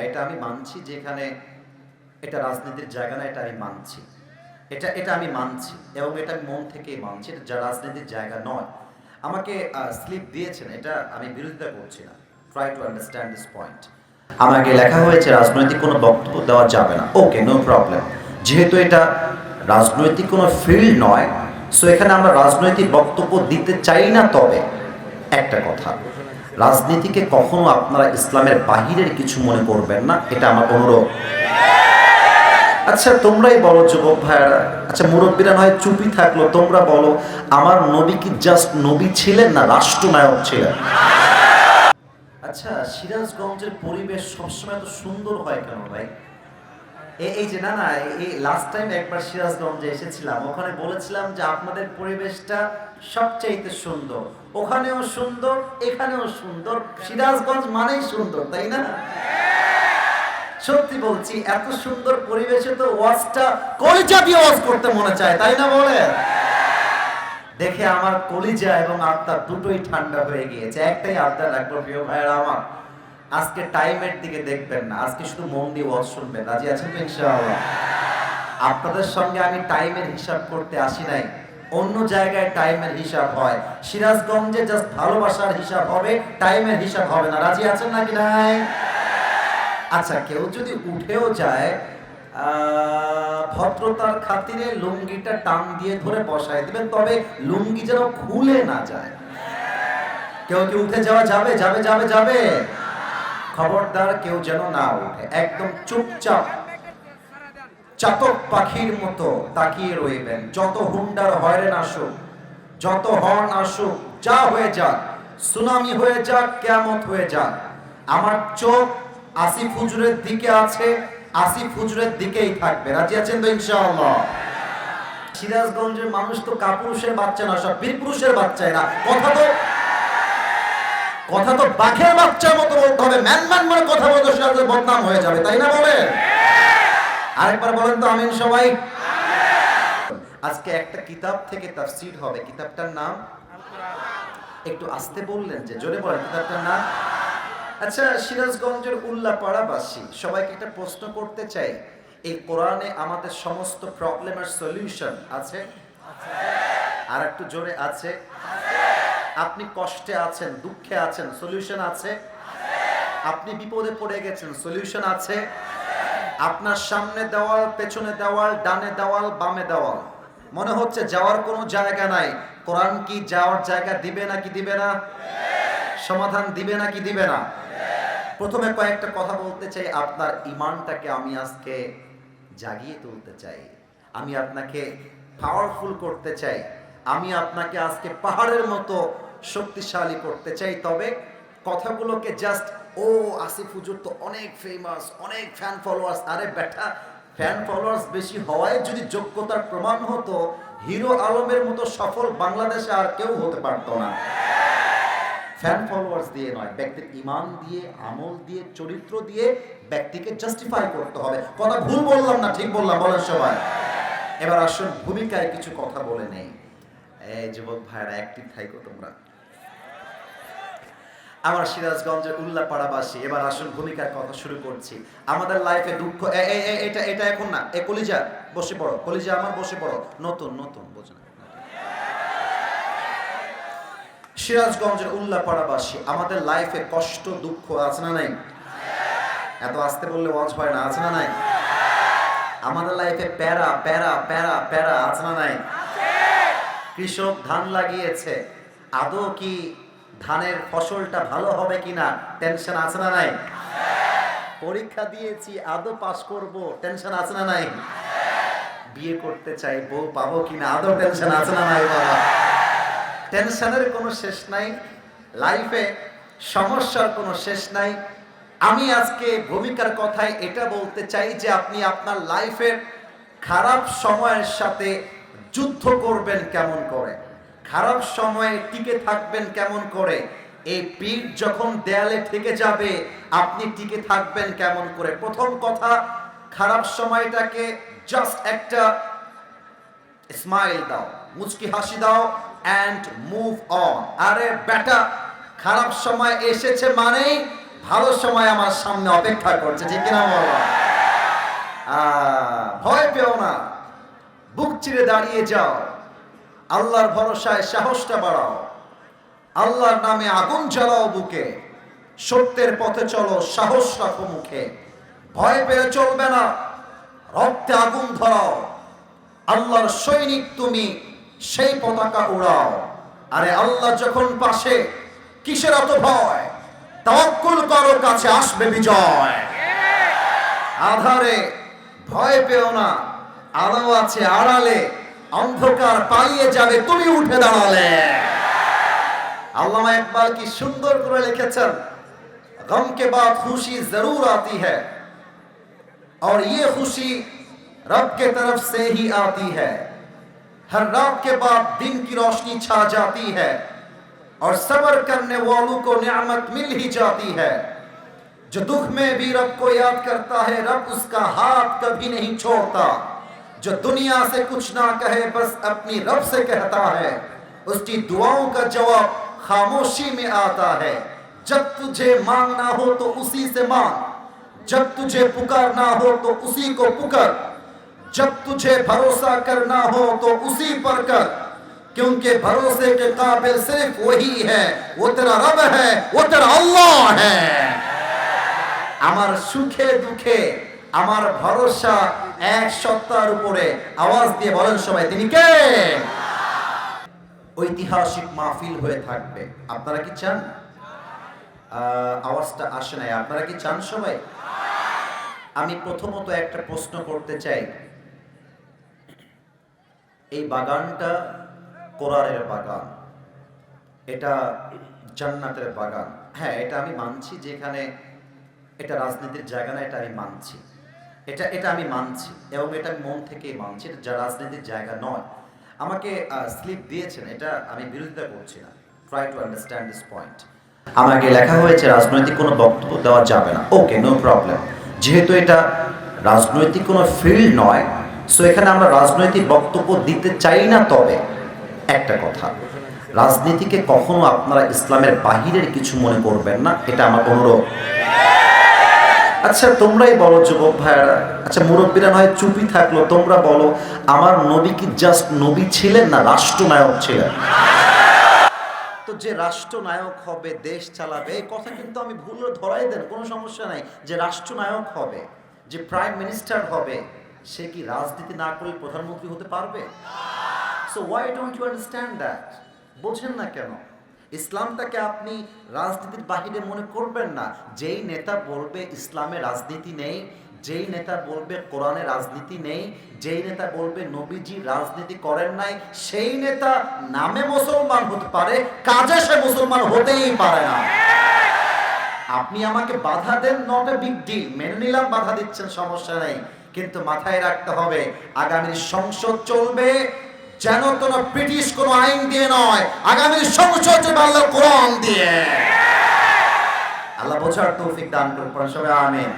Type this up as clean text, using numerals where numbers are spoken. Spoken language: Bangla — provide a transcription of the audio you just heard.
এটা আমি মানছি যে এখানে এটা রাজনীতির জায়গা না, এটা আমি মানছি। এটা আমি মানছি এবং এটা আমি মন থেকেই মানছি, এটা যা রাজনীতির জায়গা নয়। আমাকে স্লিপ দিয়েছেন, এটা আমি বিরোধিতা করছি না। Try to understand this point. আমাকে লেখা হয়েছে রাজনৈতিক কোনো বক্তব্য দেওয়া যাবে না। ওকে, নো প্রবলেম। যেহেতু এটা রাজনৈতিক কোনো ফিল্ড নয়, সো এখানে আমরা রাজনৈতিক বক্তব্য দিতে চাই না। তবে একটা কথা, রাজনীতিকে কখনো আপনারা ইসলামের বাহিরের কিছু মনে করবেন না, এটা আমার অনুরোধ। আচ্ছা তোমরাই বলো যুবক ভাইয়ারা, আচ্ছা মুরব্বীরা নয় চুপই থাকলো, তোমরা বলো আমার নবী কি জাস্ট নবী ছিলেন না রাষ্ট্রনায়ক ছিলেন? আচ্ছা সিরাজগঞ্জের পরিবেশ সবসময় তো সুন্দর হয় কেন ভাই? এই যে না না, এই লাস্ট টাইম একবার সিরাজগঞ্জে এসেছিলাম, ওখানে বলেছিলাম যে আপনাদের পরিবেশটা সবচাইতে সুন্দর, ওখানেও সুন্দর এখানেও সুন্দর, সিরাজগঞ্জ মানেই সুন্দর, তাই না? সত্যি বলছি, এত সুন্দর পরিবেশে তো ওয়াজটা কলিজা দিয়ে ওয়াজ করতে মনে চায়, তাই না বলে? দেখে আমার কলিজা এবং আত্মা দুটোই ঠান্ডা হয়ে গিয়েছে। একটাই আবদার রাখবো প্রিয় ভাইয়েরা আমার, আজকে টাইমের দিকে দেখবেন না, আজকে শুধু মন দিয়ে ওয়াজ শুনবেন। রাজি আছেন তো ইনশাআল্লাহ? আপনাদের সঙ্গে আমি টাইমের হিসাব করতে আসি নাই, অন্য জায়গায় টাইমের হিসাব হয়, সিরাজগঞ্জে জাস্ট ভালোবাসার হিসাব হবে, টাইমের হিসাব হবে না। রাজি আছেন নাকি নাই? আচ্ছা কেউ যদি উঠেও যায়, ভদ্রতার খাতিরে লুঙ্গিটা টান দিয়ে ধরে বসায় দিবেন, তবে লুঙ্গি যেন খুলে না যায়। কেউ কি উঠে যাওয়া যাবে? যাবে যাবে যাবে? খবরদার কেউ যেন না উঠে, একদম চুপচাপ চাতক পাখির মতো তাকিয়ে রইবেন। যত হুন্ডার হয়রান আসুক, যত হর্ন আসুক, যা হয়ে যাক, সুনামি হয়ে যাক, কিয়ামত হয়ে যাক, আমার চোখ আসিফ হুজুরের দিকে আছে, আসিফ হুজুরের দিকেই থাকবে। রাজি আছেন তো ইনশাআল্লাহ? সিরাজগঞ্জের মানুষ তো কাপুরুষের বাচ্চা না, সব বীরপুরুষের বাচ্চা। এরা কথা তো বাঘের বাচ্চার মতো বলতে হবে, ম্যান ম্যান মানে কথা বলতে সিরাজের বদনাম হয়ে যাবে, তাই না বলে? আরেকবার বলেন তো আমিন সবাই। আজকে একটা কিতাব থেকে তাফসীর হবে, কিতাবটার নাম একটু আস্তে বললেন যে, জোরে বলেন কিতাবটার নাম। আচ্ছা সিরাজগঞ্জের উল্লাপাড়াবাসী সবাইকে একটা প্রশ্ন করতে চাই, এই কোরআনে আমাদের সমস্ত প্রবলেমের সলিউশন আছে? আর একটু জোরে আছে? আপনি কষ্টে আছেন, দুঃখে আছেন, সলিউশন আছে? আপনি বিপদে পড়ে গেছেন, সলিউশন আছে? আপনার সামনে দেওয়াল, পেছনে দেওয়াল, ডানে দেওয়াল, বামে দেওয়াল, মনে হচ্ছে যাওয়ার কোনো জায়গা নাই, কোরআন কি যাওয়ার জায়গা দিবে নাকি দিবে না? সমাধান দিবে নাকি দিবে না? প্রথমে কয়েকটা কথা বলতে চাই, আপনার ইমানটাকে আমি আজকে জাগিয়ে তুলতে চাই, আমি আপনাকে পাওয়ারফুল করতে চাই, আমি আপনাকে আজকে পাহাড়ের মতো শক্তিশালী করতে চাই। তবে কথাগুলোকে জাস্ট ও আসিফ হুজুর তো অনেক ফেমাস, অনেক ফ্যান ফলোয়ার্স, আরে ব্যাটা ফ্যান ফলোয়ার্স বেশি হওয়ায় যদি যোগ্যতার প্রমাণ হতো, হিরো আলমের মতো সফল বাংলাদেশে আর কেউ হতে পারতো না। ফ্যান ফলোয়ার্স দিয়ে নয়, ব্যক্তির ইমান দিয়ে, আমল দিয়ে, চরিত্র দিয়ে ব্যক্তিকে জাস্টিফাই করতে হবে। কথা ভুল বললাম না ঠিক বললাম? বলেন সবাই। এবার আসুন ভূমিকায় কিছু কথা বলে নেই। এই যুবক ভাইরা অ্যাক্টিভ থাইকো তোমরা, আমার সিরাজগঞ্জের উল্লাপাড়াবাসী, এবার আসুন ভূমিকার কথা শুরু করছি। আমাদের লাইফে দুঃখ, এটা এখন না, এ কলিজা বসে পড়ো, কলিজা আমার বসে পড়ো, নতুন নতুন বোঝো না। সিরাজগঞ্জের উল্লাপাড়াবাসী, আমাদের লাইফে কষ্ট দুঃখ আছে না নাই? এত আসতে বললে ওয়াজ হয় না, আছে না নাই? আমাদের লাইফে প্যারা প্যারা প্যারা প্যারা আছে না নাই? কৃষক ধান লাগিয়েছে, আদৌ কি ধানের ফসলটা ভালো হবে কিনা টেনশন আছে না নাই? পরীক্ষা দিয়েছি, আদৌ পাস করব, টেনশন আছে না নাই? বিয়ে করতে চাই, বউ পাবো কিনা, আদৌ টেনশন আছে না নাই? বাবা টেনশনের কোনো শেষ নাই, লাইফে সমস্যার কোনো শেষ নাই। আমি আজকে ভূমিকার কথায় এটা বলতে চাই যে আপনি আপনার লাইফের খারাপ সময়ের সাথে যুদ্ধ করবেন কেমন করে, খারাপ সময়ে টিকে থাকবেন কেমন করে, এই পিঠ যখন দেয়ালে ঠেকে যাবে আপনি টিকে থাকবেন কেমন করে। প্রথম কথা, খারাপ সময়টাকে জাস্ট একটা স্মাইল দাও, মুচকি হাসি দাও, অ্যান্ড মুভ অন। আরে বেটা খারাপ সময় এসেছে মানেই ভালো সময় আমার সামনে অপেক্ষা করছে, ঠিক কিনা বলো? ভয় পেও না, বুক চিরে দাঁড়িয়ে যাও, আল্লাহর ভরসায় সাহসটা বাড়াও, আল্লাহর নামে আগুন জ্বালাও বুকে, সত্যের পথে চলো, সাহস রাখো মুখে, ভয় পেয়ে চলবে না, রক্তে আগুন ধরাও, আল্লাহর সৈনিক তুমি, সেই পতাকা উড়াও। আরে আল্লাহ যখন পাশে, কিসের এত ভয়? তাওয়াক্কুল করো, কাছে আসবে বিজয়। আধারে ভয় পেও না, আলো আছে আড়ালে, অন্ধকার পালিয়ে যাবে তুমি উঠে দাঁড়ালে। আল্লামা ইকবাল কি সুন্দর করে লিখেছেন, গম কে বাদ খুশি জরুর আতি হ্যায় और ये खुशी रब के तरफ से ही आती है, हर रात के बाद दिन की रोशनी छा जाती है और सब्र करने वालों को नियामत मिल ही जाती है। जो दुख में भी रब को याद करता है, रब उसका हाथ कभी नहीं छोड़ता। जो दुनिया से कुछ ना कहे, बस अपनी रब से कहता है, उसकी दुआओं का जवाब खामोशी में आता है। जब तुझे मांगना हो तो उसी से मांग, जब तुझे पुकारना हो तो उसी को पुकार, जब तुझे भरोसा करना हो तो उसी पर कर, क्योंकि भरोसे के काबिल सिर्फ वही है, वो तेरा रब है, वो तेरा अल्लाह है। আমার সুখে দুঃখে আমার ভরসা এক সত্তার উপরে। আওয়াজ দিয়ে বলেন সবাই, তিনি কে? ঐতিহাসিক মাহফিল হয়ে থাকবে, আপনারা কি চান? আওয়াজটা আসে নাই, আপনারা কি চান সবাই? আমি প্রথমত একটা প্রশ্ন করতে চাই, এই বাগানটা কোরআনের বাগান, এটা জান্নাতের বাগান। হ্যাঁ, এটা আমি মানছি যে এখানে এটা রাজনীতির জায়গা না, এটা আমি মানছি, এটা আমি মানছি এবং এটা আমি মন থেকেই মানছি, এটা যা রাজনীতির জায়গা নয়। আমাকে স্লিপ দিয়েছেন, এটা আমি বিরোধিতা করছি না, try to understand this point. আমাকে লেখা হয়েছে রাজনৈতিক কোনো বক্তব্য দেওয়া যাবে না, ওকে, নো প্রবলেম। যেহেতু এটা রাজনৈতিক কোনো ফিল্ড নয়, সো এখানে আমরা রাজনৈতিক বক্তব্য দিতে চাই না। তবে একটা কথা, রাজনীতিকে কখনো আপনারা ইসলামের বাহিরের কিছু মনে করবেন না, এটা আমার অনুরোধ। আচ্ছা তোমরাই বলো যুবক ভাইয়েরা, আচ্ছা মুরব্বীরা নয় চুপই থাকলো, তোমরা বলো, আমার নবী কি জাস্ট নবী ছিলেন না রাষ্ট্রনায়ক ছিলেন? তো যে রাষ্ট্রনায়ক হবে, দেশ চালাবে, এই কথা কিন্তু আমি ভুল ধরাই দেন, কোনো সমস্যা নাই। যে রাষ্ট্রনায়ক হবে, যে প্রাইম মিনিস্টার হবে, সে কি রাজনীতি না করে প্রধানমন্ত্রী হতে পারবে? So why don't you understand that? বোঝেন না কেন? ইসলামটাকে আপনি রাজনীতির বাহিরে মনে করবেন না। যেই নেতা বলবে ইসলামে রাজনীতি নেই, যেই নেতা বলবে কোরআনে রাজনীতি নেই, যেই নেতা বলবে নবীজি রাজনীতি করেন নাই, সেই নেতা নামে মুসলমান হতে পারে, কাজে সে মুসলমান হতেই পারে না। আপনি আমাকে বাধা দেন, নট এ বিগ ডিল, মেনে নিলাম বাধা দিচ্ছেন, সমস্যা নেই, কিন্তু মাথায় রাখতে হবে আগামীর সংসদ চলবে যেন কোনো ব্রিটিশ কোনো আইন দিয়ে নয়, আগামীর সংসদ চলবে আল্লাহর কোরআন দিয়ে। আল্লাহ বোঝার তৌফিক দান করুন, সবাই আমিন।